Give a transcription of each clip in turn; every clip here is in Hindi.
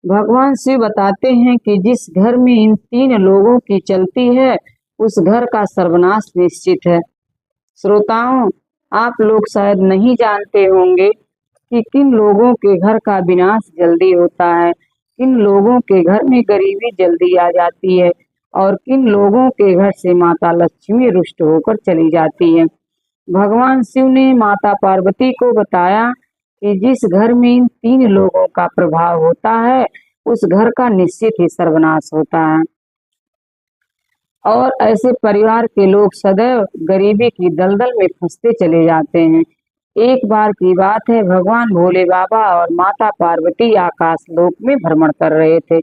भगवान शिव बताते हैं कि जिस घर में इन तीन लोगों की चलती है उस घर का सर्वनाश निश्चित है। श्रोताओं, आप लोग शायद नहीं जानते होंगे कि किन लोगों के घर का विनाश जल्दी होता है, किन लोगों के घर में गरीबी जल्दी आ जाती है और किन लोगों के घर से माता लक्ष्मी रुष्ट होकर चली जाती है। भगवान शिव ने माता पार्वती को बताया कि जिस घर में इन तीन लोगों का प्रभाव होता है उस घर का निश्चित ही सर्वनाश होता है और ऐसे परिवार के लोग सदैव गरीबी की दलदल में फंसते चले जाते हैं। एक बार की बात है, भगवान भोले बाबा और माता पार्वती आकाश लोक में भ्रमण कर रहे थे।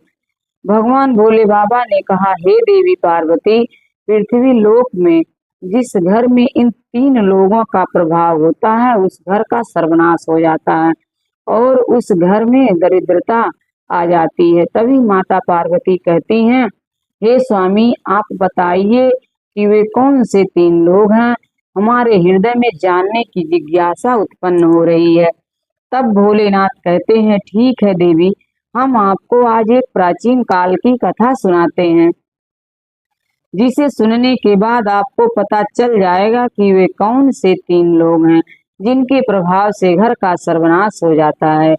भगवान भोले बाबा ने कहा, हे देवी पार्वती, पृथ्वी लोक में जिस घर में इन तीन लोगों का प्रभाव होता है उस घर का सर्वनाश हो जाता है और उस घर में दरिद्रता आ जाती है। तभी माता पार्वती कहती हैं, हे स्वामी, आप बताइए कि वे कौन से तीन लोग हैं, हमारे हृदय में जानने की जिज्ञासा उत्पन्न हो रही है। तब भोलेनाथ कहते हैं, ठीक है देवी, हम आपको आज एक प्राचीन काल की कथा सुनाते हैं, जिसे सुनने के बाद आपको पता चल जाएगा कि वे कौन से तीन लोग हैं जिनके प्रभाव से घर का सर्वनाश हो जाता है।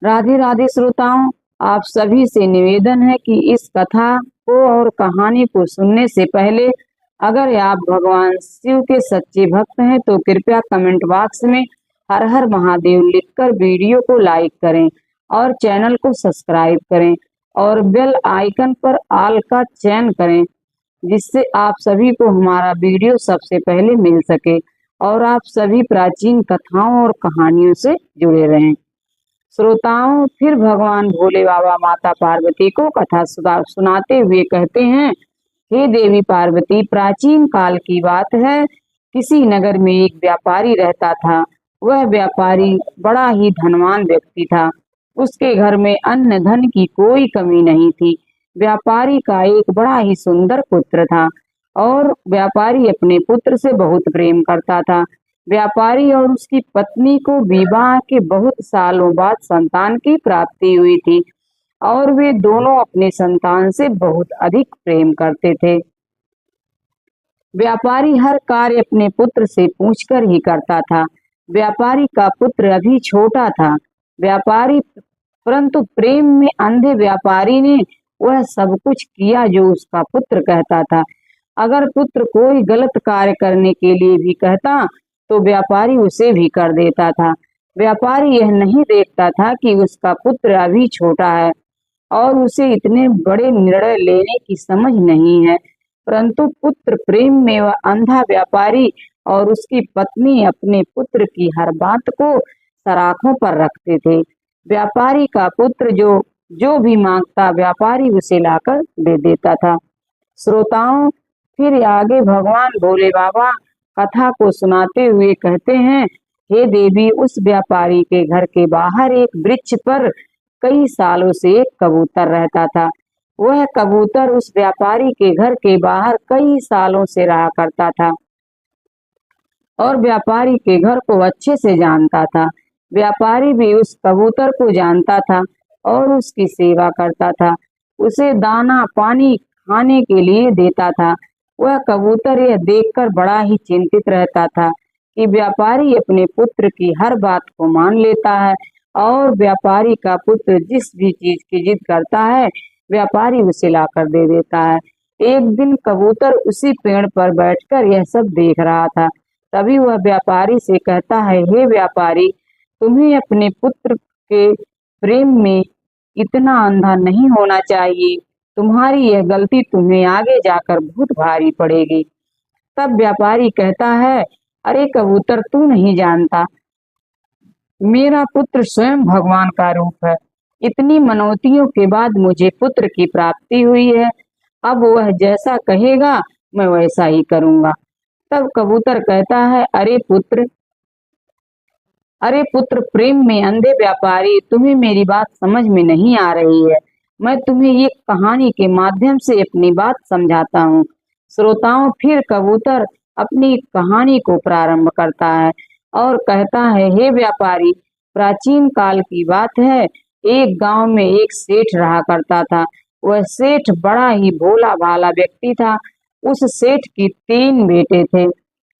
राधे राधे श्रोताओं, आप सभी से निवेदन है कि इस कथा को और कहानी को सुनने से पहले अगर आप भगवान शिव के सच्चे भक्त हैं तो कृपया कमेंट बॉक्स में हर हर महादेव लिखकर वीडियो को लाइक करें और चैनल को सब्सक्राइब करें और बेल आइकन पर ऑल का चयन करें, जिससे आप सभी को हमारा वीडियो सबसे पहले मिल सके और आप सभी प्राचीन कथाओं और कहानियों से जुड़े रहें। श्रोताओं, फिर भगवान भोले बाबा माता पार्वती को कथा सुनाते हुए कहते हैं, हे देवी पार्वती, प्राचीन काल की बात है, किसी नगर में एक व्यापारी रहता था। वह व्यापारी बड़ा ही धनवान व्यक्ति था। उसके घर में अन्न धन की कोई कमी नहीं थी। व्यापारी का एक बड़ा ही सुंदर पुत्र था और व्यापारी अपने पुत्र से बहुत प्रेम करता था। व्यापारी और उसकी पत्नी को विवाह के बहुत सालों बाद संतान की प्राप्ति हुई थी और वे दोनों अपने संतान से बहुत अधिक प्रेम करते थे। व्यापारी हर कार्य अपने पुत्र से पूछकर ही करता था। व्यापारी का पुत्र अभी छोटा था। व्यापारी परंतु प्रेम में अंधे व्यापारी ने वह सब कुछ किया जो उसका पुत्र कहता था। अगर पुत्र कोई गलत कार्य करने के लिए भी कहता तो व्यापारी उसे भी कर देता था। व्यापारी यह नहीं देखता था कि उसका पुत्र अभी छोटा है और उसे इतने बड़े निर्णय लेने की समझ नहीं है, परंतु पुत्र प्रेम में वह अंधा व्यापारी और उसकी पत्नी अपने पुत्र की हर बात को सराखों पर रखते थे। व्यापारी का पुत्र जो भी मांगता व्यापारी उसे लाकर दे देता था। श्रोताओं, फिर आगे भगवान भोले बाबा कथा को सुनाते हुए कहते हैं, हे देवी, उस व्यापारी के घर के बाहर एक वृक्ष पर कई सालों से एक कबूतर रहता था। वह कबूतर उस व्यापारी के घर के बाहर कई सालों से रहा करता था और व्यापारी के घर को अच्छे से जानता था। व्यापारी भी उस कबूतर को जानता था और उसकी सेवा करता था, उसे दाना पानी खाने के लिए देता था। वह कबूतर यह देखकर बड़ा ही चिंतित रहता था कि व्यापारी अपने पुत्र की हर बात को मान लेता है और व्यापारी का पुत्र जिस भी चीज की जिद करता है व्यापारी उसे लाकर दे देता है। एक दिन कबूतर उसी पेड़ पर बैठकर यह सब देख रहा था। तभी वह व्यापारी से कहता है, हे व्यापारी, तुम्हें अपने पुत्र के प्रेम में इतना अंधा नहीं होना चाहिए। तुम्हारी यह गलती तुम्हें आगे जाकर बहुत भारी पड़ेगी। तब व्यापारी कहता है, अरे कबूतर, तू नहीं जानता, मेरा पुत्र स्वयं भगवान का रूप है। इतनी मनौतियों के बाद मुझे पुत्र की प्राप्ति हुई है। अब वह जैसा कहेगा मैं वैसा ही करूंगा। तब कबूतर कहता है, अरे पुत्र, प्रेम में अंधे व्यापारी, तुम्हें मेरी बात समझ में नहीं आ रही है। मैं तुम्हें एक कहानी के माध्यम से अपनी बात समझाता हूँ। श्रोताओं, फिर कबूतर अपनी कहानी को प्रारंभ करता है और कहता है, हे व्यापारी, प्राचीन काल की बात है, एक गांव में एक सेठ रहा करता था। वह सेठ बड़ा ही भोला भाला व्यक्ति था। उस सेठ की 3 बेटे थे।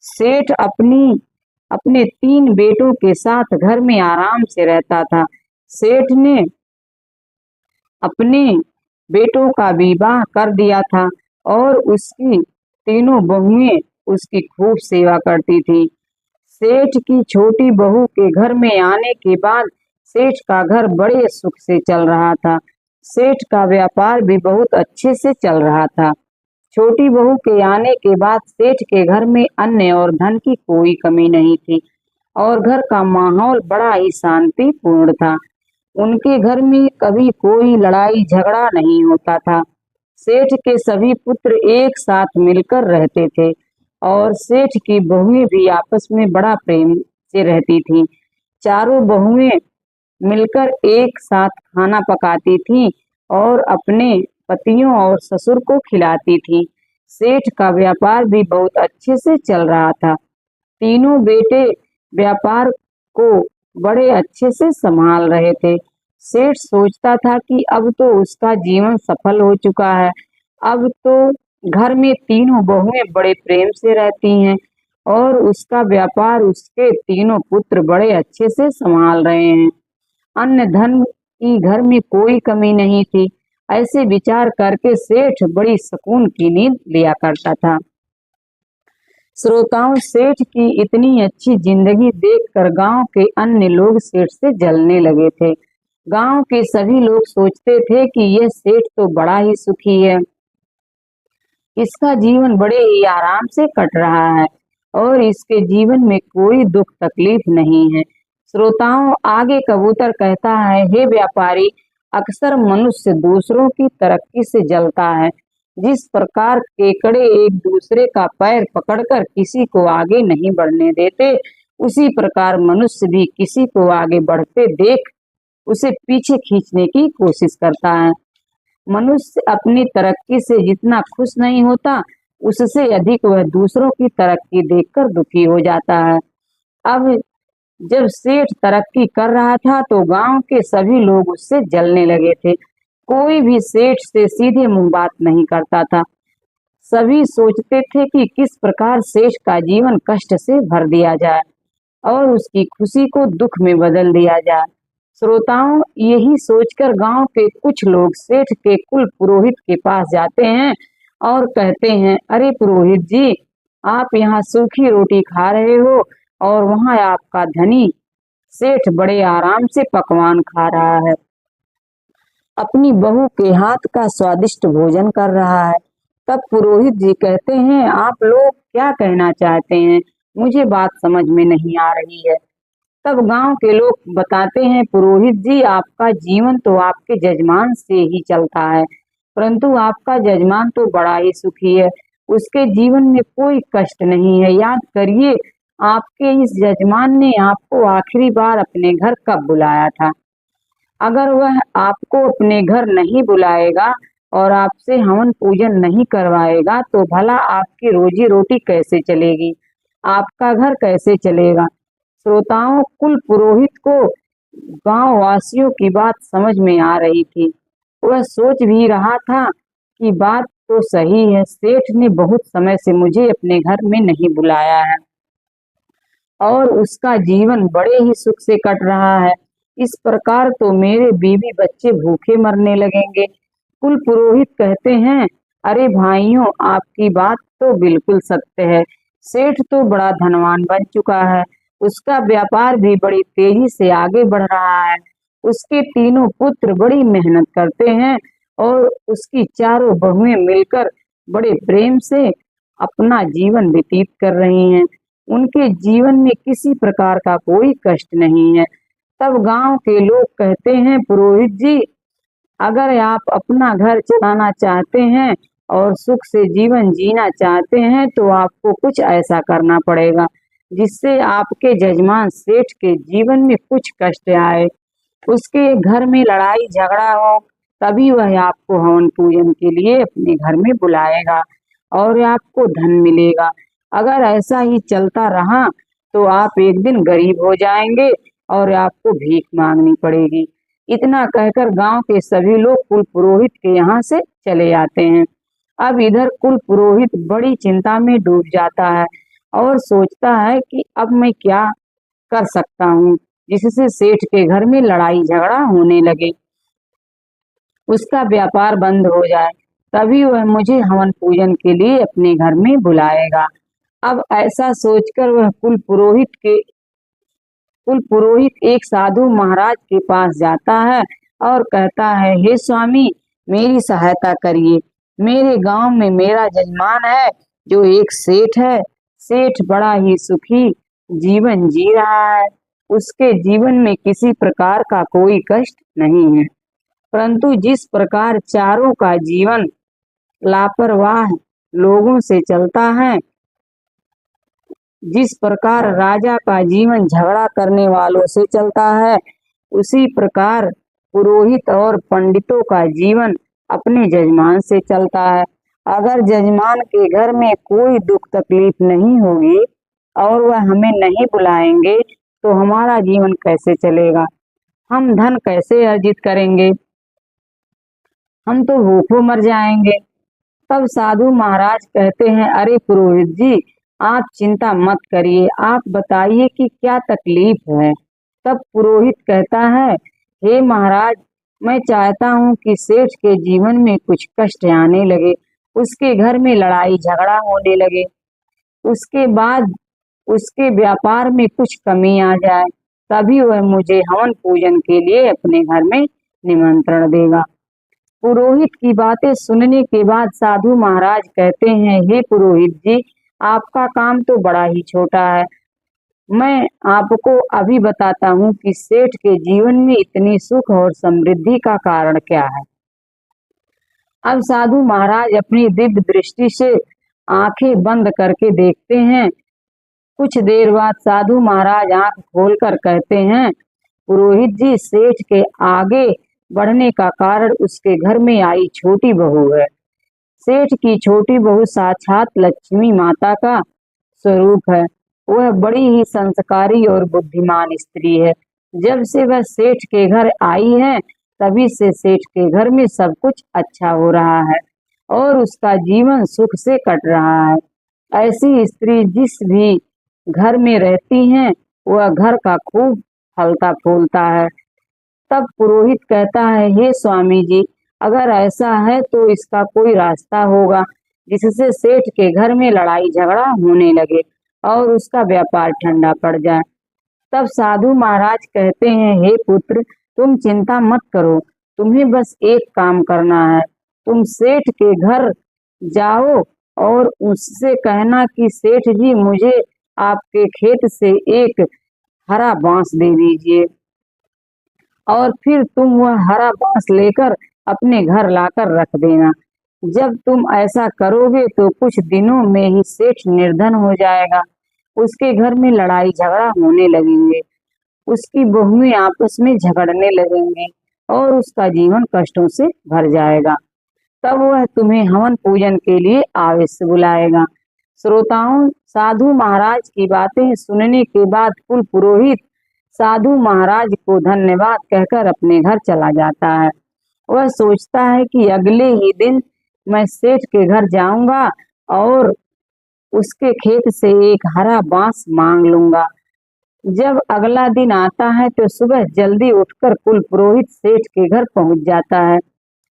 सेठ अपने 3 बेटों के साथ घर में आराम से रहता था। सेठ ने अपने बेटों का विवाह कर दिया था और उसकी तीनों बहुएं उसकी खूब सेवा करती थी। सेठ की छोटी बहू के घर में आने के बाद सेठ का घर बड़े सुख से चल रहा था। सेठ का व्यापार भी बहुत अच्छे से चल रहा था। छोटी बहू के आने के बाद सेठ के घर में अन्न और धन की कोई कमी नहीं थी और घर का माहौल बड़ा ही शांतिपूर्ण था। उनके घर में कभी कोई लड़ाई झगड़ा नहीं होता था। सेठ के सभी पुत्र एक साथ मिलकर रहते थे और सेठ की बहुएं भी आपस में बड़ा प्रेम से रहती थीं। चारों बहुएं मिलकर एक साथ खाना पकाती थीं और अपने पतियों और ससुर को खिलाती थीं। सेठ का व्यापार भी बहुत अच्छे से चल रहा था। तीनों बेटे व्यापार को बड़े अच्छे से संभाल रहे थे। सेठ सोचता था कि अब तो उसका जीवन सफल हो चुका है। अब तो घर में तीनों बहुएं बड़े प्रेम से रहती हैं और उसका व्यापार उसके तीनों पुत्र बड़े अच्छे से संभाल रहे हैं। अन्न धन की घर में कोई कमी नहीं थी। ऐसे विचार करके सेठ बड़ी सुकून की नींद लिया करता था। श्रोताओं, सेठ की इतनी अच्छी जिंदगी देखकर गांव के अन्य लोग सेठ से जलने लगे थे। गांव के सभी लोग सोचते थे कि यह सेठ तो बड़ा ही सुखी है, इसका जीवन बड़े ही आराम से कट रहा है और इसके जीवन में कोई दुख तकलीफ नहीं है। श्रोताओं, आगे कबूतर कहता है, हे व्यापारी, अक्सर मनुष्य दूसरों की तरक्की से जलता है। जिस प्रकार केकड़े एक दूसरे का पैर पकड़कर किसी को आगे नहीं बढ़ने देते, उसी प्रकार मनुष्य भी किसी को आगे बढ़ते देख उसे पीछे खींचने की कोशिश करता है। मनुष्य अपनी तरक्की से जितना खुश नहीं होता, उससे अधिक वह दूसरों की तरक्की देखकर दुखी हो जाता है। अब जब सेठ तरक्की कर रहा था तो गांव के सभी लोग उससे जलने लगे थे। कोई भी सेठ से सीधे मुंह बात नहीं करता था। सभी सोचते थे कि किस प्रकार सेठ का जीवन कष्ट से भर दिया जाए और उसकी खुशी को दुख में बदल दिया जाए। श्रोताओं, यही सोचकर गांव के कुछ लोग सेठ के कुल पुरोहित के पास जाते हैं और कहते हैं, अरे पुरोहित जी, आप यहाँ सूखी रोटी खा रहे हो और वहाँ आपका धनी सेठ बड़े आराम से पकवान खा रहा है, अपनी बहू के हाथ का स्वादिष्ट भोजन कर रहा है। तब पुरोहित जी कहते हैं, आप लोग क्या कहना चाहते हैं, मुझे बात समझ में नहीं आ रही है। तब गांव के लोग बताते हैं, पुरोहित जी, आपका जीवन तो आपके जजमान से ही चलता है, परंतु आपका जजमान तो बड़ा ही सुखी है, उसके जीवन में कोई कष्ट नहीं है। याद करिए, आपके इस जजमान ने आपको आखिरी बार अपने घर कब बुलाया था? अगर वह आपको अपने घर नहीं बुलाएगा और आपसे हवन पूजन नहीं करवाएगा तो भला आपकी रोजी रोटी कैसे चलेगी, आपका घर कैसे चलेगा? श्रोताओं, कुल पुरोहित को गांव वासियों की बात समझ में आ रही थी। वह सोच भी रहा था कि बात तो सही है, सेठ ने बहुत समय से मुझे अपने घर में नहीं बुलाया है और उसका जीवन बड़े ही सुख से कट रहा है। इस प्रकार तो मेरे बीवी बच्चे भूखे मरने लगेंगे। कुल पुरोहित कहते हैं, अरे भाइयों, आपकी बात तो बिल्कुल सत्य है। सेठ तो बड़ा धनवान बन चुका है, उसका व्यापार भी बड़ी तेजी से आगे बढ़ रहा है। उसके तीनों पुत्र बड़ी मेहनत करते हैं और उसकी चारों बहुएं मिलकर बड़े प्रेम से अपना जीवन व्यतीत कर रही हैं। उनके जीवन में किसी प्रकार का कोई कष्ट नहीं है। तब गांव के लोग कहते हैं, पुरोहित जी, अगर आप अपना घर चलाना चाहते हैं और सुख से जीवन जीना चाहते हैं तो आपको कुछ ऐसा करना पड़ेगा जिससे आपके जजमान सेठ के जीवन में कुछ कष्ट आए, उसके घर में लड़ाई झगड़ा हो, तभी वह आपको हवन पूजन के लिए अपने घर में बुलाएगा और आपको धन मिलेगा। अगर ऐसा ही चलता रहा तो आप एक दिन गरीब हो जाएंगे और आपको भीख मांगनी पड़ेगी। इतना कहकर गांव के सभी लोग कुल पुरोहित के यहाँ से चले जाते हैं। अब इधर कुल पुरोहित बड़ी चिंता में डूब जाता है और सोचता है कि अब मैं क्या कर सकता हूँ जिससे सेठ के घर में लड़ाई झगड़ा होने लगे, उसका व्यापार बंद हो जाए, तभी वह मुझे हवन पूजन के लिए अपने घर में बुलाएगा। अब ऐसा सोचकर वह कुल पुरोहित एक साधु महाराज के पास जाता है और कहता है, हे स्वामी, मेरी सहायता करिए। मेरे गांव में मेरा जजमान है जो एक सेठ है। सेठ बड़ा ही सुखी जीवन जी रहा है। उसके जीवन में किसी प्रकार का कोई कष्ट नहीं है, परंतु जिस प्रकार चारों का जीवन लापरवाह लोगों से चलता है, जिस प्रकार राजा का जीवन झगड़ा करने वालों से चलता है, उसी प्रकार पुरोहित और पंडितों का जीवन अपने जजमान से चलता है। अगर जजमान के घर में कोई दुख तकलीफ नहीं होगी और वह हमें नहीं बुलाएंगे तो हमारा जीवन कैसे चलेगा? हम धन कैसे अर्जित करेंगे? हम तो भूखों मर जाएंगे। तब साधु महाराज कहते हैं, अरे पुरोहित जी, आप चिंता मत करिए, आप बताइए कि क्या तकलीफ है। तब पुरोहित कहता है, हे महाराज, मैं चाहता हूँ कि सेठ के जीवन में कुछ कष्ट आने लगे, उसके घर में लड़ाई झगड़ा होने लगे, उसके बाद उसके व्यापार में कुछ कमी आ जाए, तभी वह मुझे हवन पूजन के लिए अपने घर में निमंत्रण देगा। पुरोहित की बातें सुनने के बाद साधु महाराज कहते हैं, हे पुरोहित जी, आपका काम तो बड़ा ही छोटा है। मैं आपको अभी बताता हूँ कि सेठ के जीवन में इतनी सुख और समृद्धि का कारण क्या है। अब साधु महाराज अपनी दिव्य दृष्टि से आंखें बंद करके देखते हैं। कुछ देर बाद साधु महाराज आंख खोलकर कहते हैं, पुरोहित जी, सेठ के आगे बढ़ने का कारण उसके घर में आई छोटी बहू है। सेठ की छोटी बहू साक्षात लक्ष्मी माता का स्वरूप है। वह बड़ी ही संस्कारी और बुद्धिमान स्त्री है। जब से वह सेठ के घर आई है, तभी से सेठ के घर में सब कुछ अच्छा हो रहा है और उसका जीवन सुख से कट रहा है। ऐसी स्त्री जिस भी घर में रहती हैं, वह घर का खूब फलता फूलता है। तब पुरोहित कहता है, हे स्वामी जी, अगर ऐसा है तो इसका कोई रास्ता होगा जिससे सेठ के घर में लड़ाई झगड़ा होने लगे और उसका व्यापार ठंडा पड़ जाए। तब साधु महाराज कहते हैं, हे पुत्र, तुम चिंता मत करो, तुम्हें बस एक काम करना है। तुम सेठ के घर जाओ और उससे कहना कि सेठ जी, मुझे आपके खेत से एक हरा बांस दे दीजिए, और फिर तुम वह हरा बांस लेकर अपने घर लाकर रख देना। जब तुम ऐसा करोगे तो कुछ दिनों में ही सेठ निर्धन हो जाएगा, उसके घर में लड़ाई झगड़ा होने लगेंगे, उसकी बहुएं आपस में झगड़ने लगेंगी और उसका जीवन कष्टों से भर जाएगा। तब वह तुम्हें हवन पूजन के लिए अवश्य बुलाएगा। श्रोताओं, साधु महाराज की बातें सुनने के बाद कुल पुरोहित साधु महाराज को धन्यवाद कहकर अपने घर चला जाता है। वह सोचता है कि अगले ही दिन मैं सेठ के घर जाऊंगा और उसके खेत से एक हरा बांस मांग लूंगा। जब अगला दिन आता है तो सुबह जल्दी उठकर कुल पुरोहित सेठ के घर पहुंच जाता है।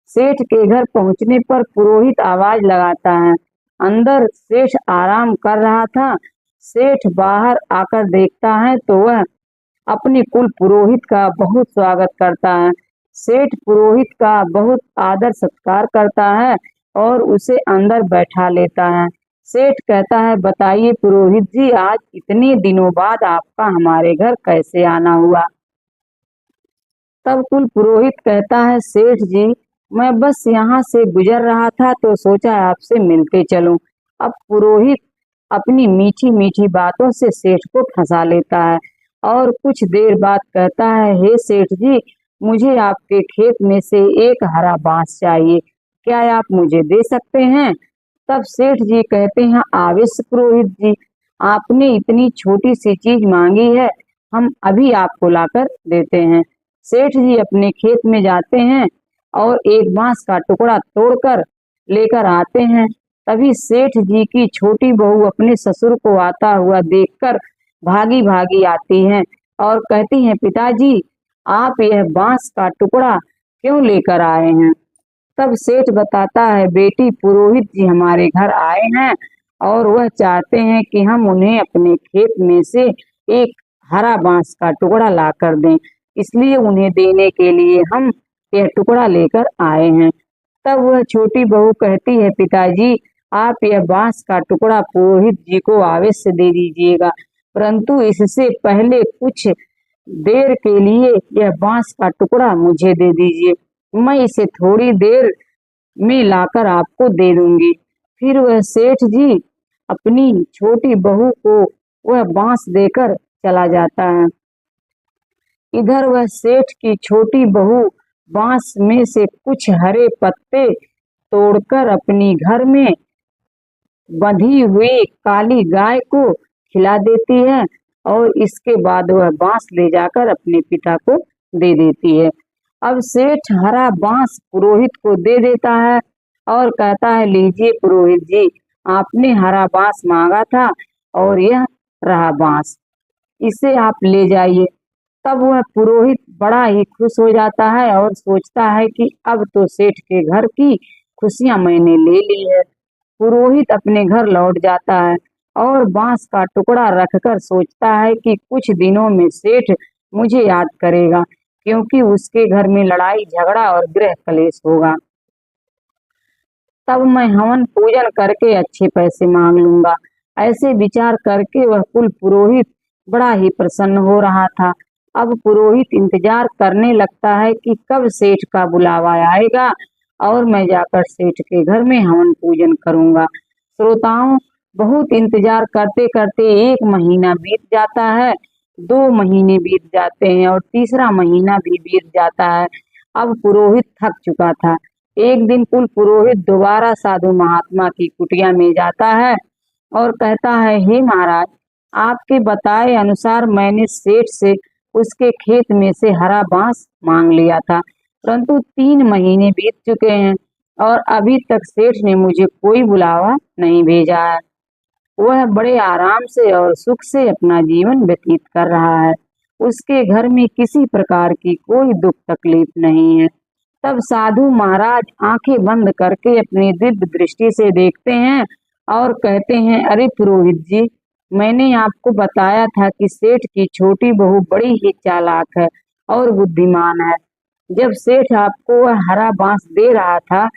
सेठ के घर पहुंचने पर पुरोहित आवाज लगाता है। अंदर सेठ आराम कर रहा था। सेठ बाहर आकर देखता है तो वह अपने कुल पुरोहित का बहुत स्वागत करता है। सेठ पुरोहित का बहुत आदर सत्कार करता है और उसे अंदर बैठा लेता है। सेठ कहता है, बताइए पुरोहित जी, आज इतने दिनों बाद आपका हमारे घर कैसे आना हुआ? तब कुल पुरोहित कहता है, सेठ जी, मैं बस यहाँ से गुजर रहा था तो सोचा आपसे मिलते चलूं। अब पुरोहित अपनी मीठी मीठी बातों से सेठ को फंसा लेता है और कुछ देर बाद कहता है, हे सेठ जी, मुझे आपके खेत में से एक हरा बांस चाहिए, क्या आप मुझे दे सकते हैं? तब सेठ जी कहते हैं, अवश्य पुरोहित जी, आपने इतनी छोटी सी चीज मांगी है, हम अभी आपको लाकर देते हैं। सेठ जी अपने खेत में जाते हैं और एक बांस का टुकड़ा तोड़कर लेकर आते हैं। तभी सेठ जी की छोटी बहू अपने ससुर को आता हुआ देखकर भागी भागी आती हैं और कहती हैं, पिताजी आप यह बांस का टुकड़ा क्यों लेकर आए हैं? तब सेठ बताता है, बेटी पुरोहित जी हमारे घर आए हैं और वह चाहते हैं कि हम उन्हें अपने खेत में से एक हरा बांस का टुकड़ा ला कर दें, इसलिए उन्हें देने के लिए हम यह टुकड़ा लेकर आए हैं। तब वह छोटी बहू कहती है, पिताजी आप यह बांस का टुकड़ा पुरोहित जी को अवश्य दे दीजिएगा, परंतु इससे पहले कुछ देर के लिए यह बांस का टुकड़ा मुझे दे दीजिए, मैं इसे थोड़ी देर में लाकर आपको दे दूंगी। फिर वह सेठ जी अपनी छोटी बहू को वह बांस देकर चला जाता है। इधर वह सेठ की छोटी बहू बांस में से कुछ हरे पत्ते तोड़कर अपनी घर में बंधी हुई काली गाय को खिला देती है और इसके बाद वह बांस ले जाकर अपने पिता को दे देती है। अब सेठ हरा बांस पुरोहित को दे देता है और कहता है, लीजिए पुरोहित जी, आपने हरा बांस मांगा था और यह रहा बांस, इसे आप ले जाइए। तब वह पुरोहित बड़ा ही खुश हो जाता है और सोचता है कि अब तो सेठ के घर की खुशियां मैंने ले ली है। पुरोहित अपने घर लौट जाता है और बांस का टुकड़ा रखकर सोचता है कि कुछ दिनों में सेठ मुझे याद करेगा, क्योंकि उसके घर में लड़ाई झगड़ा और गृह कलेश होगा। तब मैं हवन पूजन करके अच्छे पैसे मांग लूंगा। ऐसे विचार करके वह कुल पुरोहित बड़ा ही प्रसन्न हो रहा था। अब पुरोहित इंतजार करने लगता है कि कब सेठ का बुलावा आएगा और मैं जाकर सेठ के घर में हवन पूजन करूंगा। श्रोताओं, बहुत इंतजार करते करते 1 महीना बीत जाता है, 2 महीने बीत जाते हैं और तीसरा महीना भी बीत जाता है। अब पुरोहित थक चुका था। एक दिन कुल पुरोहित दोबारा साधु महात्मा की कुटिया में जाता है और कहता है, हे महाराज, आपके बताए अनुसार मैंने सेठ से उसके खेत में से हरा बांस मांग लिया था, परंतु 3 महीने बीत चुके हैं और अभी तक सेठ ने मुझे कोई बुलावा नहीं भेजा है। वह बड़े आराम से और सुख से अपना जीवन व्यतीत कर रहा है। उसके घर में किसी प्रकार की कोई दुख तकलीफ नहीं है। तब साधु महाराज आंखें बंद करके अपनी दिव्य दृष्टि से देखते हैं और कहते हैं, अरे पुरोहित जी, मैंने आपको बताया था कि सेठ की छोटी बहू बड़ी ही चालाक है और बुद्धिमान है। जब सेठ आपको वह हरा बांस दे रहा था,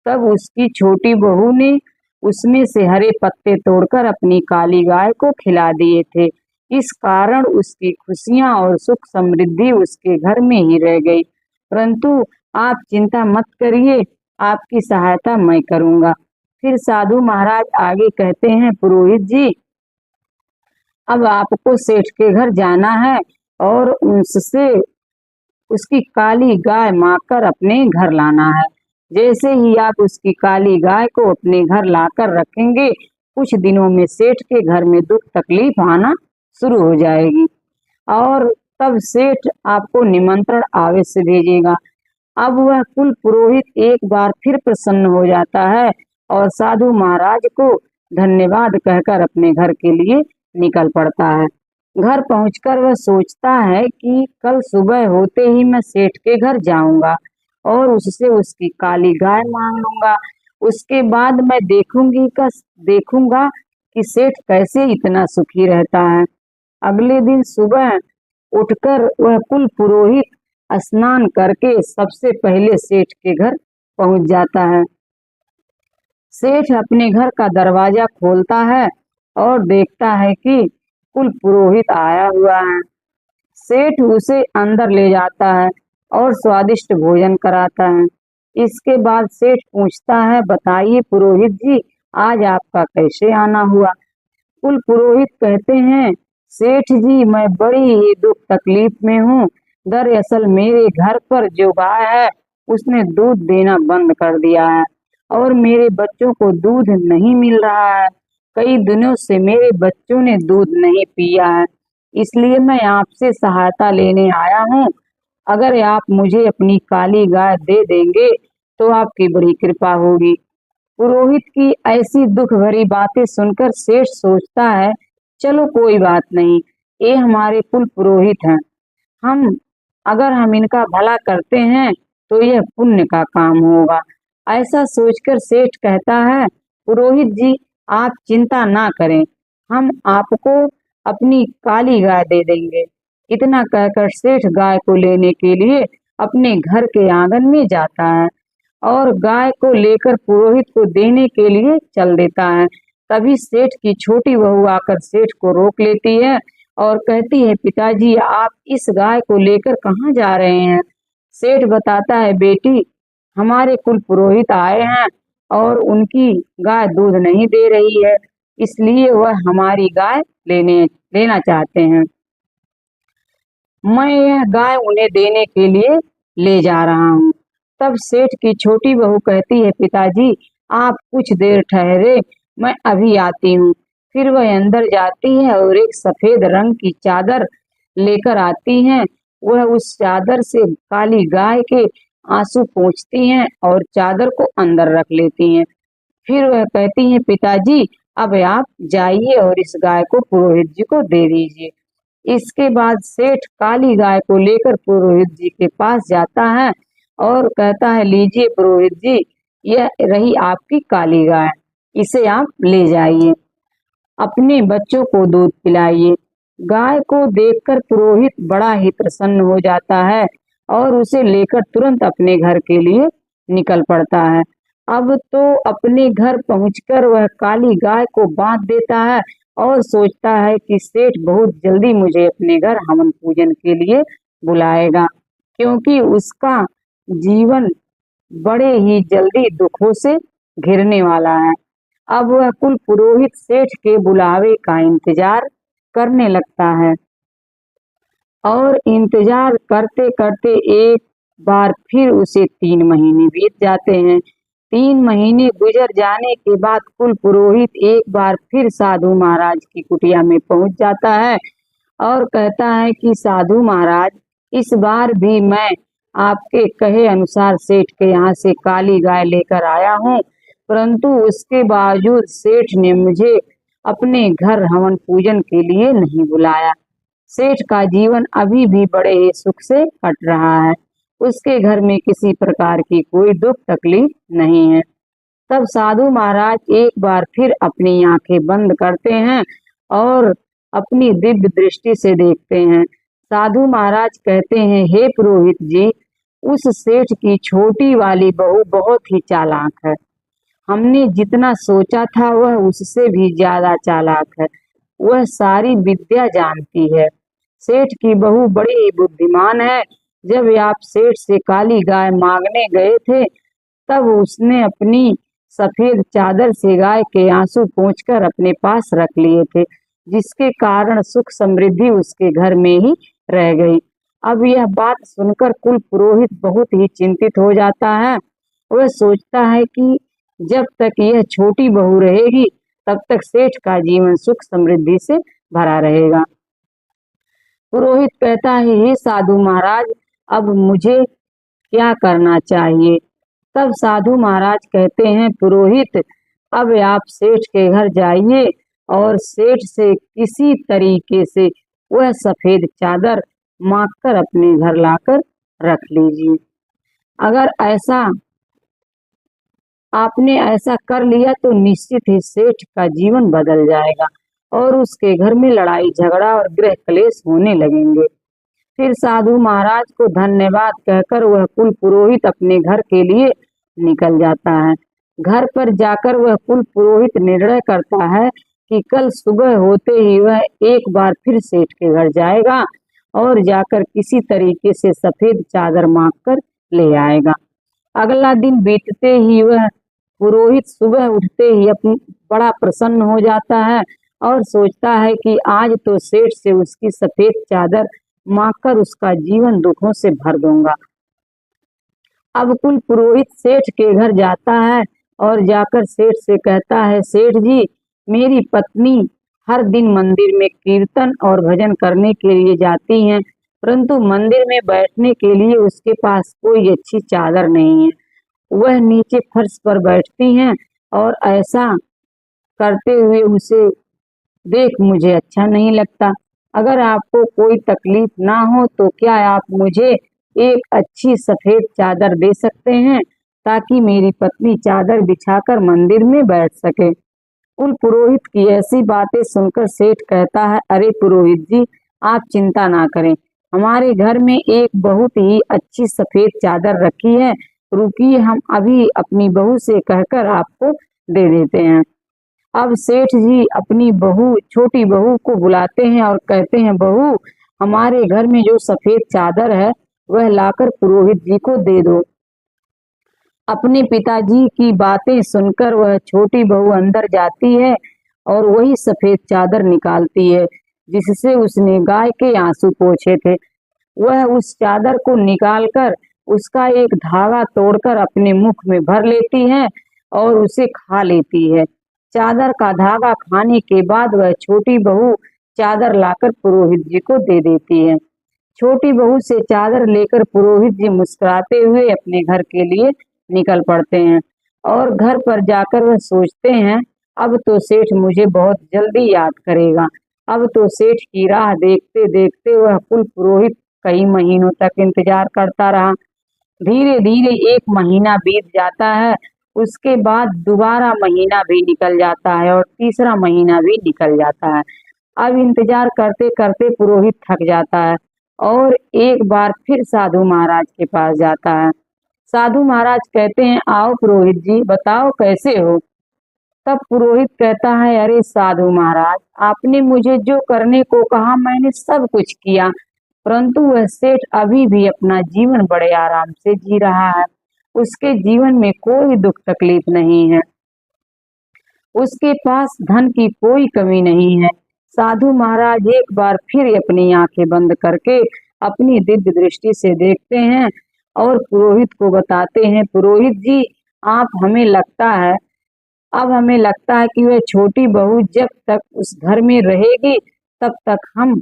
तब उसकी छोटी बहू ने उसमें से हरे पत्ते तोड़कर अपनी काली गाय को खिला दिए थे। इस कारण उसकी खुशियां और सुख समृद्धि उसके घर में ही रह गई। परंतु आप चिंता मत करिए, आपकी सहायता मैं करूंगा। फिर साधु महाराज आगे कहते हैं, पुरोहित जी, अब आपको सेठ के घर जाना है और उससे उसकी काली गाय मांगकर अपने घर लाना है। जैसे ही आप उसकी काली गाय को अपने घर लाकर रखेंगे, कुछ दिनों में सेठ के घर में दुख तकलीफ आना शुरू हो जाएगी और तब सेठ आपको निमंत्रण अवश्य भेजेगा। अब वह कुल पुरोहित एक बार फिर प्रसन्न हो जाता है और साधु महाराज को धन्यवाद कहकर अपने घर के लिए निकल पड़ता है। घर पहुंचकर वह सोचता है कि कल सुबह होते ही मैं सेठ के घर जाऊंगा और उससे उसकी काली गाय मांग लूंगा। उसके बाद मैं देखूंगा कि सेठ कैसे इतना सुखी रहता है। अगले दिन सुबह उठकर वह कुल पुरोहित स्नान करके सबसे पहले सेठ के घर पहुंच जाता है। सेठ अपने घर का दरवाजा खोलता है और देखता है कि कुल पुरोहित आया हुआ है। सेठ उसे अंदर ले जाता है और स्वादिष्ट भोजन कराता है। इसके बाद सेठ पूछता है, बताइए पुरोहित जी, आज आपका कैसे आना हुआ? कुल पुरोहित कहते हैं, सेठ जी, मैं बड़ी ही दुख तकलीफ में हूँ। दरअसल मेरे घर पर जो गाय है उसने दूध देना बंद कर दिया है और मेरे बच्चों को दूध नहीं मिल रहा है। कई दिनों से मेरे बच्चों ने दूध नहीं पिया है, इसलिए मैं आपसे सहायता लेने आया हूँ अगर आप मुझे अपनी काली गाय दे देंगे तो आपकी बड़ी कृपा होगी। पुरोहित की ऐसी दुख भरी बातें सुनकर सेठ सोचता है, चलो कोई बात नहीं, ये हमारे कुल पुरोहित हैं। हम अगर हम इनका भला करते हैं तो यह पुण्य का काम होगा। ऐसा सोचकर सेठ कहता है, पुरोहित जी आप चिंता ना करें, हम आपको अपनी काली गाय दे देंगे। इतना कहकर सेठ गाय को लेने के लिए अपने घर के आंगन में जाता है और गाय को लेकर पुरोहित को देने के लिए चल देता है। तभी सेठ की छोटी बहू आकर सेठ को रोक लेती है और कहती है, पिताजी आप इस गाय को लेकर कहाँ जा रहे हैं? सेठ बताता है, बेटी हमारे कुल पुरोहित आए हैं और उनकी गाय दूध नहीं दे रही है, इसलिए वह हमारी गाय लेना चाहते हैं। मैं यह गाय उन्हें देने के लिए ले जा रहा हूँ। तब सेठ की छोटी बहू कहती है, पिताजी आप कुछ देर ठहरे, मैं अभी आती हूँ। फिर वह अंदर जाती है और एक सफेद रंग की चादर लेकर आती हैं। वह उस चादर से काली गाय के आंसू पोंछती हैं और चादर को अंदर रख लेती हैं। फिर वह कहती हैं, पिताजी अब आप जाइए और इस गाय को पुरोहित जी को दे दीजिए। इसके बाद सेठ काली गाय को लेकर पुरोहित जी के पास जाता है और कहता है, लीजिए पुरोहित जी, यह रही आपकी काली गाय, इसे आप ले जाइए, अपने बच्चों को दूध पिलाइए। गाय को देखकर पुरोहित बड़ा ही प्रसन्न हो जाता है और उसे लेकर तुरंत अपने घर के लिए निकल पड़ता है। अब तो अपने घर पहुंचकर वह काली गाय को बांध देता है और सोचता है कि सेठ बहुत जल्दी मुझे अपने घर हवन पूजन के लिए बुलाएगा, क्योंकि उसका जीवन बड़े ही जल्दी दुखों से घिरने वाला है। अब वह कुल पुरोहित सेठ के बुलावे का इंतजार करने लगता है और इंतजार करते करते एक बार फिर उसे 3 महीने बीत जाते हैं। 3 महीने गुजर जाने के बाद कुल पुरोहित एक बार फिर साधु महाराज की कुटिया में पहुंच जाता है और कहता है कि साधु महाराज, इस बार भी मैं आपके कहे अनुसार सेठ के यहाँ से काली गाय लेकर आया हूँ, परंतु उसके बावजूद सेठ ने मुझे अपने घर हवन पूजन के लिए नहीं बुलाया। सेठ का जीवन अभी भी बड़े ही सुख से कट रहा है, उसके घर में किसी प्रकार की कोई दुख तकलीफ नहीं है। तब साधु महाराज एक बार फिर अपनी आंखें बंद करते हैं और अपनी दिव्य दृष्टि से देखते हैं। साधु महाराज कहते हैं, हे पुरोहित जी, उस सेठ की छोटी वाली बहू बहुत ही चालाक है। हमने जितना सोचा था वह उससे भी ज्यादा चालाक है। वह सारी विद्या जानती है। सेठ की बहू बड़ी ही बुद्धिमान है। जब आप सेठ से काली गाय मांगने गए थे तब उसने अपनी सफेद चादर से गाय के आंसू पोंछकर अपने पास रख लिए थे, जिसके कारण सुख समृद्धि उसके घर में ही रह गई। अब यह बात सुनकर कुल पुरोहित बहुत ही चिंतित हो जाता है। वह सोचता है कि जब तक यह छोटी बहू रहेगी तब तक सेठ का जीवन सुख समृद्धि से भरा रहेगा। पुरोहित कहता है, हे साधु महाराज, अब मुझे क्या करना चाहिए? तब साधु महाराज कहते हैं, पुरोहित अब आप सेठ के घर जाइए और सेठ से किसी तरीके से वह सफेद चादर मांगकर अपने घर लाकर रख लीजिए। अगर आपने ऐसा कर लिया तो निश्चित ही सेठ का जीवन बदल जाएगा और उसके घर में लड़ाई झगड़ा और गृह क्लेश होने लगेंगे। फिर साधु महाराज को धन्यवाद कहकर वह कुल पुरोहित अपने घर के लिए निकल जाता है। घर पर जाकर वह कुल पुरोहित निर्णय करता है कि कल सुबह होते ही वह एक बार फिर सेठ के घर जाएगा और जाकर किसी तरीके से सफेद चादर मांग कर ले आएगा। अगला दिन बीतते ही वह पुरोहित सुबह उठते ही अपनी बड़ा प्रसन्न हो जाता है और सोचता है कि आज तो सेठ से उसकी सफेद चादर मांगकर उसका जीवन दुखों से भर दूंगा। अब कुल पुरोहित सेठ के घर जाता है और जाकर सेठ से कहता है, सेठ जी, मेरी पत्नी हर दिन मंदिर में कीर्तन और भजन करने के लिए जाती हैं, परंतु मंदिर में बैठने के लिए उसके पास कोई अच्छी चादर नहीं है। वह नीचे फर्श पर बैठती हैं और ऐसा करते हुए उसे देख मुझे अच्छा नहीं लगता। अगर आपको कोई तकलीफ ना हो तो क्या आप मुझे एक अच्छी सफेद चादर दे सकते हैं ताकि मेरी पत्नी चादर बिछाकर मंदिर में बैठ सके। कुल पुरोहित की ऐसी बातें सुनकर सेठ कहता है, अरे पुरोहित जी, आप चिंता ना करें, हमारे घर में एक बहुत ही अच्छी सफेद चादर रखी है, रुकिए हम अभी अपनी बहू से कहकर आपको दे देते हैं। अब सेठ जी अपनी बहू, छोटी बहू को बुलाते हैं और कहते हैं, बहू, हमारे घर में जो सफेद चादर है वह लाकर पुरोहित जी को दे दो। अपने पिताजी की बातें सुनकर वह छोटी बहू अंदर जाती है और वही सफेद चादर निकालती है जिससे उसने गाय के आंसू पोंछे थे। वह उस चादर को निकालकर उसका एक धागा तोड़कर अपने मुख में भर लेती है और उसे खा लेती है। चादर का धागा खाने के बाद वह छोटी बहू चादर लाकर पुरोहित जी को दे देती है। छोटी बहू से चादर लेकर पुरोहित जी मुस्कुराते हुए अपने घर के लिए निकल पड़ते हैं और घर पर जाकर वह सोचते हैं, अब तो सेठ मुझे बहुत जल्दी याद करेगा। अब तो सेठ की राह देखते देखते वह कुल पुरोहित कई महीनों तक इंतजार करता रहा। धीरे धीरे एक महीना बीत जाता है, उसके बाद दोबारा महीना भी निकल जाता है और तीसरा महीना भी निकल जाता है। अब इंतजार करते करते पुरोहित थक जाता है और एक बार फिर साधु महाराज के पास जाता है। साधु महाराज कहते हैं, आओ पुरोहित जी, बताओ कैसे हो। तब पुरोहित कहता है, अरे साधु महाराज, आपने मुझे जो करने को कहा मैंने सब कुछ किया, परंतु वह सेठ अभी भी अपना जीवन बड़े आराम से जी रहा है। उसके जीवन में कोई दुख तकलीफ नहीं है, उसके पास धन की कोई कमी नहीं है। साधु महाराज एक बार फिर अपनी आंखें बंद करके अपनी दिव्य दृष्टि से देखते हैं और पुरोहित को बताते हैं, पुरोहित जी, आप हमें लगता है अब हमें लगता है कि वह छोटी बहू जब तक उस घर में रहेगी तब तक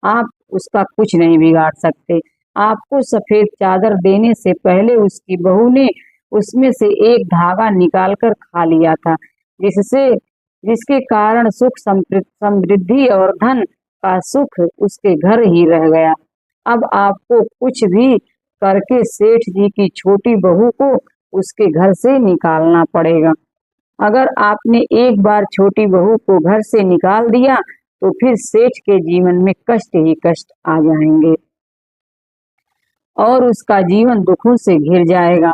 आप उसका कुछ नहीं बिगाड़ सकते। आपको सफेद चादर देने से पहले उसकी बहू ने उसमें से एक धागा निकालकर खा लिया था, जिसके कारण सुख समृद्धि और धन का सुख उसके घर ही रह गया। अब आपको कुछ भी करके सेठ जी की छोटी बहू को उसके घर से निकालना पड़ेगा। अगर आपने एक बार छोटी बहू को घर से निकाल दिया तो फिर सेठ के जीवन में कष्ट ही कष्ट आ जाएंगे और उसका जीवन दुखों से घिर जाएगा।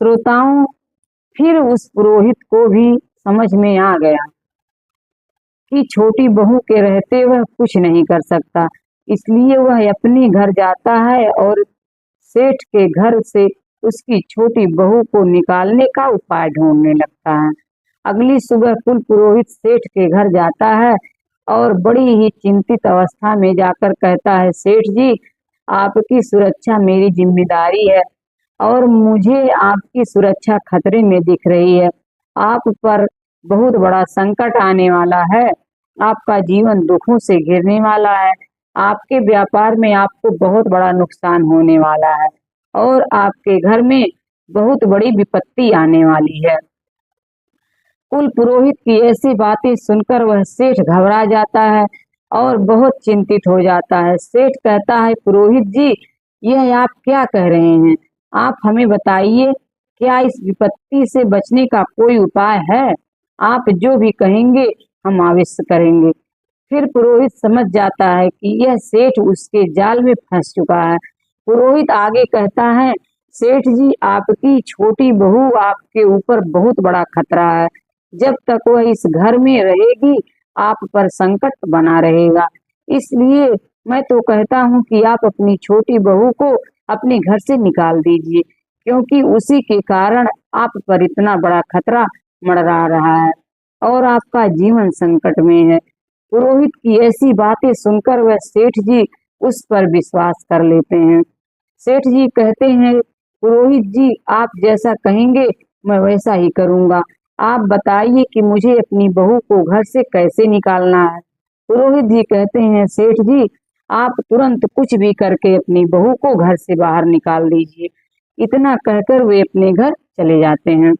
श्रोताओं, फिर उस पुरोहित को भी समझ में आ गया कि छोटी बहू के रहते वह कुछ नहीं कर सकता, इसलिए वह अपने घर जाता है और सेठ के घर से उसकी छोटी बहू को निकालने का उपाय ढूंढने लगता है। अगली सुबह कुल पुरोहित सेठ के घर जाता है और बड़ी ही चिंतित अवस्था में जाकर कहता है, सेठ जी, आपकी सुरक्षा मेरी जिम्मेदारी है और मुझे आपकी सुरक्षा खतरे में दिख रही है। आप पर बहुत बड़ा संकट आने वाला है, आपका जीवन दुखों से घिरने वाला है, आपके व्यापार में आपको बहुत बड़ा नुकसान होने वाला है और आपके घर में बहुत बड़ी विपत्ति आने वाली है। कुल पुरोहित की ऐसी बातें सुनकर वह सेठ घबरा जाता है और बहुत चिंतित हो जाता है। सेठ कहता है, पुरोहित जी, यह आप क्या कह रहे हैं? आप हमें बताइए, क्या इस विपत्ति से बचने का कोई उपाय है? आप जो भी कहेंगे हम अवश्य करेंगे। फिर पुरोहित समझ जाता है कि यह सेठ उसके जाल में फंस चुका है। पुरोहित आगे कहता है, सेठ जी, आपकी छोटी बहू आपके ऊपर बहुत बड़ा खतरा है। जब तक वह इस घर में रहेगी आप पर संकट बना रहेगा, इसलिए मैं तो कहता हूँ कि आप अपनी छोटी बहू को अपने घर से निकाल दीजिए, क्योंकि उसी के कारण आप पर इतना बड़ा खतरा मंडरा रहा है और आपका जीवन संकट में है। पुरोहित की ऐसी बातें सुनकर वह सेठ जी उस पर विश्वास कर लेते हैं। सेठ जी कहते हैं, पुरोहित जी, आप जैसा कहेंगे मैं वैसा ही करूंगा। आप बताइए कि मुझे अपनी बहू को घर से कैसे निकालना है। पुरोहित जी कहते हैं, सेठ जी, आप तुरंत कुछ भी करके अपनी बहू को घर से बाहर निकाल दीजिए। इतना कहकर वे अपने घर चले जाते हैं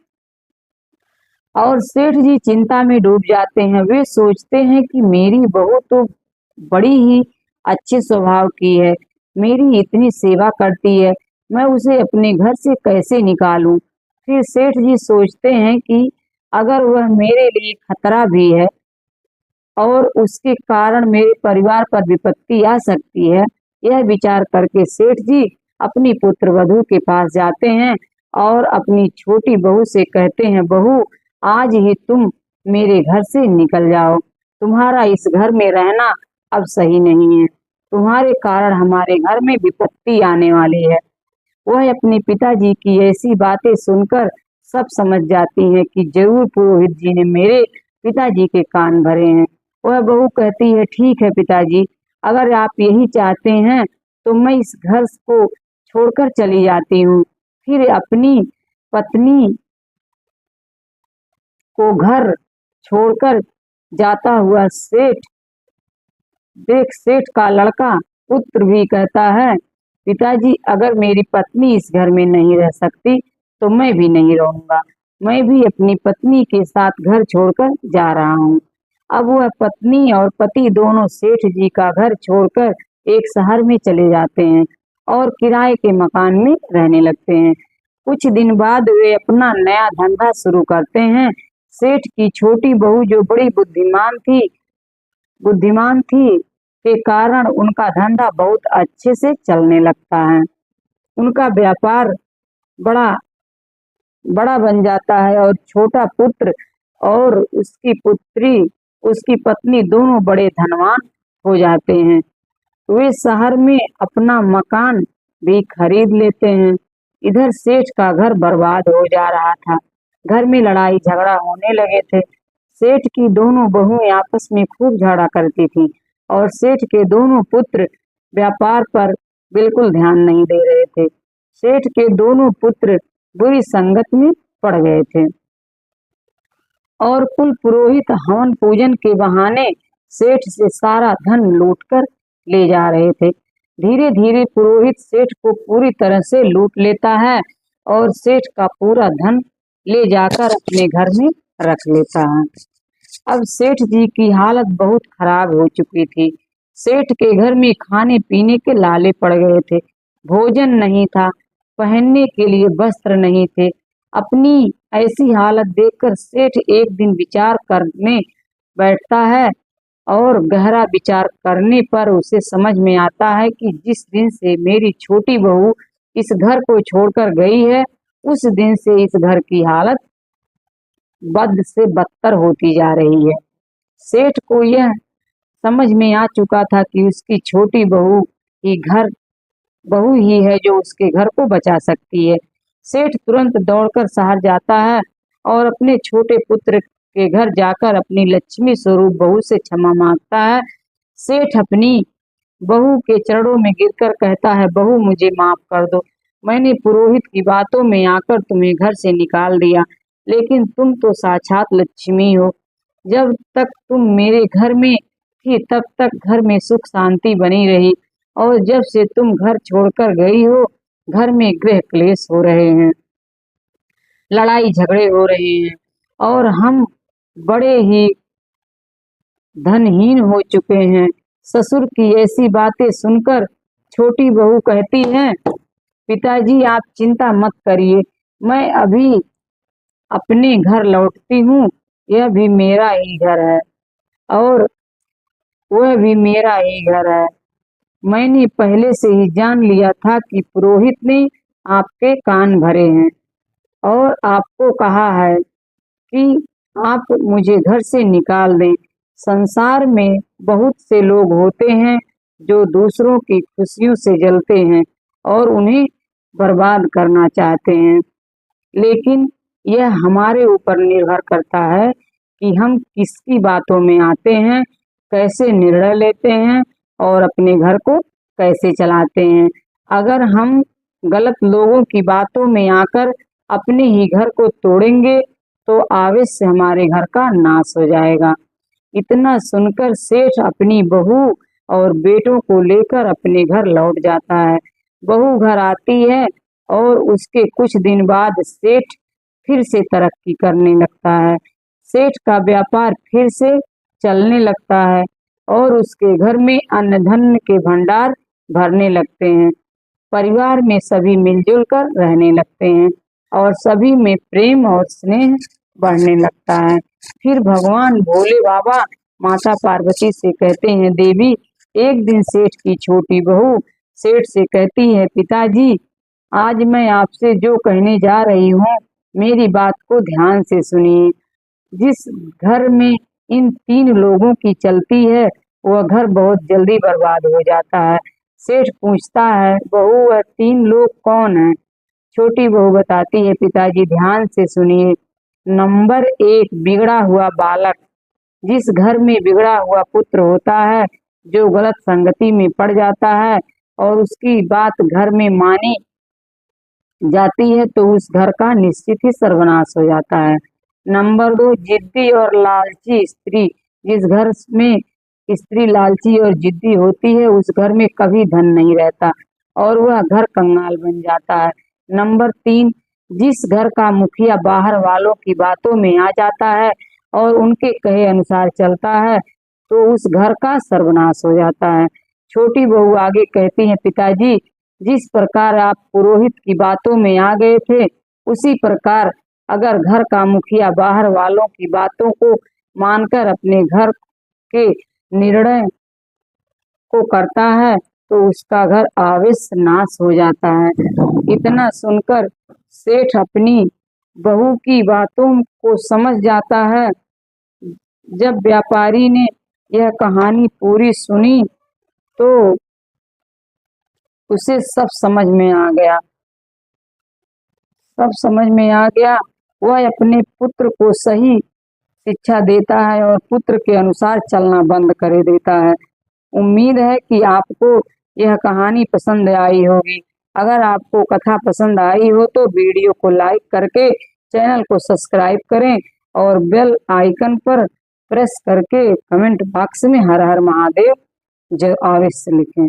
और सेठ जी चिंता में डूब जाते हैं। वे सोचते हैं कि मेरी बहू तो बड़ी ही अच्छे स्वभाव की है, मेरी इतनी सेवा करती है, मैं उसे अपने घर से कैसे निकालूं। फिर सेठ जी सोचते हैं कि अगर वह मेरे लिए खतरा भी है और उसके कारण मेरे परिवार पर विपत्ति आ सकती है, यह विचार करके सेठ जी अपनी पुत्र वधू के पास जाते हैं और अपनी छोटी बहू से कहते हैं, बहू आज ही तुम मेरे घर से निकल जाओ, तुम्हारा इस घर में रहना अब सही नहीं है, तुम्हारे कारण हमारे घर में विपत्ति आने वाली है। वह अपने पिताजी की ऐसी बातें सुनकर सब समझ जाती हैं कि जरूर पुरोहित जी ने मेरे पिताजी के कान भरे हैं। वह बहू कहती है, ठीक है पिताजी, अगर आप यही चाहते हैं तो मैं इस घर को छोड़कर चली जाती हूँ। फिर अपनी पत्नी को घर छोड़कर जाता हुआ सेठ का लड़का पुत्र भी कहता है, पिताजी अगर मेरी पत्नी इस घर में नहीं रह सकती तो मैं भी नहीं रहूंगा, मैं भी अपनी पत्नी के साथ घर छोड़कर जा रहा हूँ। अब वह पत्नी और पति दोनों सेठ जी का घर छोड़कर एक शहर में चले जाते हैं और किराए के मकान में रहने लगते हैं। कुछ दिन बाद वे अपना नया धंधा शुरू करते हैं। सेठ की छोटी बहू जो बड़ी बुद्धिमान थी के कारण उनका धंधा बहुत अच्छे से चलने लगता है। उनका व्यापार बड़ा बड़ा बन जाता है और छोटा पुत्र और उसकी पत्नी दोनों बड़े धनवान हो जाते हैं। वे शहर में अपना मकान भी खरीद लेते हैं। इधर सेठ का घर बर्बाद हो जा रहा था, घर में लड़ाई झगड़ा होने लगे थे। सेठ की दोनों बहुएं आपस में खूब झगड़ा करती थीं और सेठ के दोनों पुत्र व्यापार पर बिल्कुल ध्यान नहीं दे रहे थे। सेठ के दोनों पुत्र बुरी संगत में पड़ गए थे और कुल पुरोहित हवन पूजन के बहाने सेठ से सारा धन लूटकर ले जा रहे थे। धीरे धीरे पुरोहित सेठ को पूरी तरह से लूट लेता है और सेठ का पूरा धन ले जाकर अपने घर में रख लेता है। अब सेठ जी की हालत बहुत खराब हो चुकी थी। सेठ के घर में खाने पीने के लाले पड़ गए थे, भोजन नहीं था, पहनने के लिए वस्त्र नहीं थे। अपनी ऐसी हालत देखकर सेठ एक दिन विचार करने बैठता है और गहरा विचार करने पर उसे समझ में आता है कि जिस दिन से मेरी छोटी बहू इस घर को छोड़कर गई है, उस दिन से इस घर की हालत बद से बदतर होती जा रही है। सेठ को यह समझ में आ चुका था कि उसकी छोटी बहू ही है जो उसके घर को बचा सकती है। सेठ तुरंत दौड़कर शहर जाता है और अपने छोटे पुत्र के घर जाकर अपनी लक्ष्मी स्वरूप बहू से क्षमा मांगता है। सेठ अपनी बहू के चरणों में गिरकर कहता है, बहू मुझे माफ कर दो, मैंने पुरोहित की बातों में आकर तुम्हें घर से निकाल दिया, लेकिन तुम तो साक्षात लक्ष्मी हो। जब तक तुम मेरे घर में थी तब तक घर में सुख शांति बनी रही और जब से तुम घर छोड़कर गई हो, घर में गृह क्लेश हो रहे हैं, लड़ाई झगड़े हो रहे हैं और हम बड़े ही धनहीन हो चुके हैं। ससुर की ऐसी बातें सुनकर छोटी बहू कहती है, पिताजी आप चिंता मत करिए, मैं अभी अपने घर लौटती हूँ, यह भी मेरा ही घर है और वह भी मेरा ही घर है। मैंने पहले से ही जान लिया था कि पुरोहित ने आपके कान भरे हैं और आपको कहा है कि आप मुझे घर से निकाल दें। संसार में बहुत से लोग होते हैं जो दूसरों की खुशियों से जलते हैं और उन्हें बर्बाद करना चाहते हैं, लेकिन यह हमारे ऊपर निर्भर करता है कि हम किसकी बातों में आते हैं, कैसे निर्णय लेते हैं और अपने घर को कैसे चलाते हैं। अगर हम गलत लोगों की बातों में आकर अपने ही घर को तोड़ेंगे तो आवेश से हमारे घर का नाश हो जाएगा। इतना सुनकर सेठ अपनी बहू और बेटों को लेकर अपने घर लौट जाता है। बहू घर आती है और उसके कुछ दिन बाद सेठ फिर से तरक्की करने लगता है। सेठ का व्यापार फिर से चलने लगता है और उसके घर में अन्न धन के भंडार भरने लगते हैं। परिवार में सभी मिलजुल कर रहने लगते हैं और सभी में प्रेम और स्नेह बढ़ने लगता है। फिर भगवान भोले बाबा माता पार्वती से कहते हैं, देवी, एक दिन सेठ की छोटी बहू सेठ से कहती है, पिताजी, आज मैं आपसे जो कहने जा रही हूँ, मेरी बात को ध्यान से सुनिए। जिस घर में इन 3 लोगों की चलती है, वह घर बहुत जल्दी बर्बाद हो जाता है। सेठ पूछता है, बहू, वह 3 लोग कौन हैं? छोटी बहू बताती है, पिताजी, ध्यान से सुनिए। नंबर 1, बिगड़ा हुआ बालक। जिस घर में बिगड़ा हुआ पुत्र होता है, जो गलत संगति में पड़ जाता है और उसकी बात घर में मानी जाती है, तो उस घर का निश्चित ही सर्वनाश हो जाता है। नंबर 2, जिद्दी और लालची स्त्री। जिस घर में स्त्री लालची और जिद्दी होती है, उस घर में कभी धन नहीं रहता और वह घर कंगाल बन जाता है। नंबर 3, जिस घर का मुखिया बाहर वालों की बातों में आ जाता है और उनके कहे अनुसार चलता है, तो उस घर का सर्वनाश हो जाता है। छोटी बहू आगे कहती है, पिताजी, जिस प्रकार आप पुरोहित की बातों में आ गए थे, उसी प्रकार अगर घर का मुखिया बाहर वालों की बातों को मानकर अपने घर के निर्णय को करता है, तो उसका घर अवश्य नाश हो जाता है। इतना सुनकर सेठ अपनी बहू की बातों को समझ जाता है। जब व्यापारी ने यह कहानी पूरी सुनी, तो उसे सब समझ में आ गया। वह अपने पुत्र को सही शिक्षा देता है और पुत्र के अनुसार चलना बंद कर देता है। उम्मीद है कि आपको यह कहानी पसंद आई होगी। अगर आपको कथा पसंद आई हो तो वीडियो को लाइक करके चैनल को सब्सक्राइब करें और बेल आइकन पर प्रेस करके कमेंट बॉक्स में हर हर महादेव जो अवश्य लिखें।